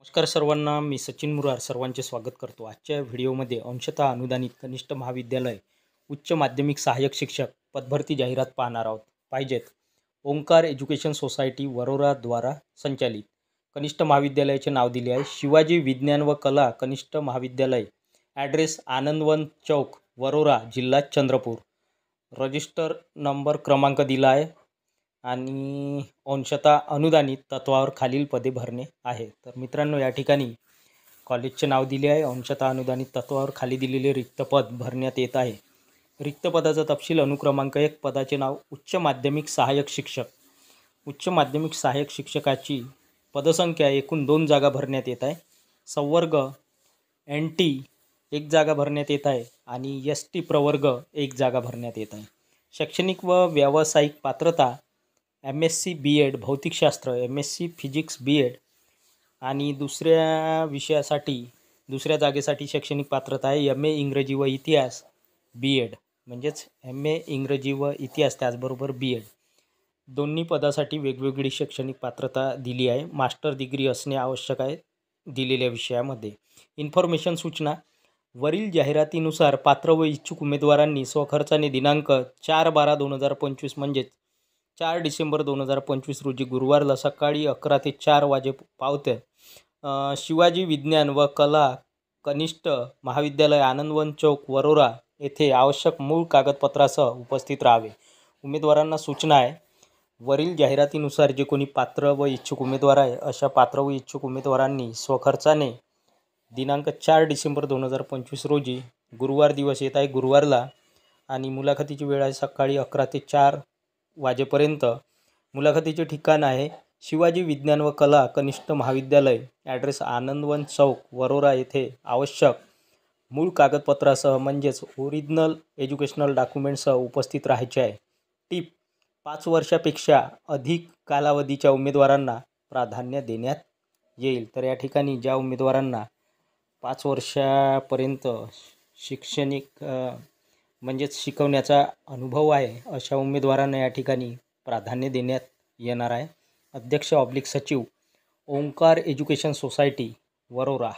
नमस्कार सर्वांना, मी सचिन मुरार सर्वांचे स्वागत करतो। आजच्या व्हिडिओमध्ये अंशतः अनुदानित कनिष्ठ महाविद्यालय उच्च माध्यमिक सहाय्यक शिक्षक पदभरती जाहिरात पाहणार आहोत। पाहिजेत ओंकार एज्युकेशन सोसायटी वरोरा द्वारा संचालित कनिष्ठ महाविद्यालयाचे नाव दिले आहे शिवाजी विज्ञान व कला कनिष्ठ महाविद्यालय, ॲड्रेस आनंदवन चौक वरोरा, जिल्हा चंद्रपूर। रजिस्टर नंबर क्रमांक दिला आहे आणि अंशतः अनुदानित तत्वावर खालील पदे भरणे आहे। तर मित्रांनो, या ठिकाणी कॉलेजचे नाव दिले आहे। अंशतः अनुदानित तत्वावर खाली दिलेले रिक्त पद भरण्यात येत आहे। रिक्त पदाचा तपशील अनुक्रमांक 1, पदाचे नाव उच्च माध्यमिक सहाय्यक शिक्षक। उच्च माध्यमिक सहाय्यक शिक्षकाची पदसंख्या एकूण 2 जागा भरण्यात येत आहे। संवर्ग NT 1 जागा भरण्यात येत आहे आणि ST प्रवर्ग 1 जागा भरण्यात येत आहे। शैक्षणिक व व्यावसायिक पात्रता MSc B.Ed भौतिकशास्त्र, MSc फिजिक्स B.Ed आणि दुसऱ्या जागेसाठी शैक्षणिक पात्रता आहे MA इंग्रजी व इतिहास B.Ed, म्हणजेच MA इंग्रजी व इतिहास त्याचबरोबर B.Ed। दोन्ही पदासाठी वेगवेगळी शैक्षणिक पात्रता दिली आहे। मास्टर डिग्री असणे आवश्यक आहे दिलेल्या विषयामध्ये। इन्फॉर्मेशन सूचना, वरील जाहिरातीनुसार पात्र व इच्छुक उमेदवारांनी स्वखर्चाने दिनांक 4/12/2025 म्हणजेच 4 डिसेंबर 2025 रोजी गुरुवारला सकाळी 11 ते 4 वाजे पावते शिवाजी विज्ञान व कला कनिष्ठ महाविद्यालय, आनंदवन चौक वरोरा येथे आवश्यक मूळ कागदपत्रासह उपस्थित राहावे। उमेदवारांना सूचना आहे, वरील जाहिरातीनुसार जे कोणी पात्र व इच्छुक उमेदवार आहे अशा पात्र व इच्छुक उमेदवारांनी स्वखर्चाने दिनांक 4 डिसेंबर 2025 रोजी गुरुवार दिवस येत आहे गुरुवारला, आणि मुलाखतीची वेळ आहे सकाळी 11 ते 4 वाजेपर्यंत। मुलाखतीचे ठिकाण आहे शिवाजी विज्ञान व कला कनिष्ठ महाविद्यालय, ॲड्रेस आनंदवन चौक वरोरा येथे आवश्यक मूळ कागदपत्रासह म्हणजेच ओरिजिनल एज्युकेशनल डॉक्युमेंटसह उपस्थित राहायचे आहे। टिप: 5 वर्षापेक्षा अधिक कालावधीच्या उमेदवारांना प्राधान्य देण्यात येईल। तर या ठिकाणी ज्या उमेदवारांना 5 वर्षापर्यंत शैक्षणिक म्हणजेच शिकवण्याचा अनुभव आहे अशा उमेदवारांना या ठिकाणी प्राधान्य देण्यात येणार आहे। अध्यक्ष / सचिव ओंकार एज्युकेशन सोसायटी वरोरा।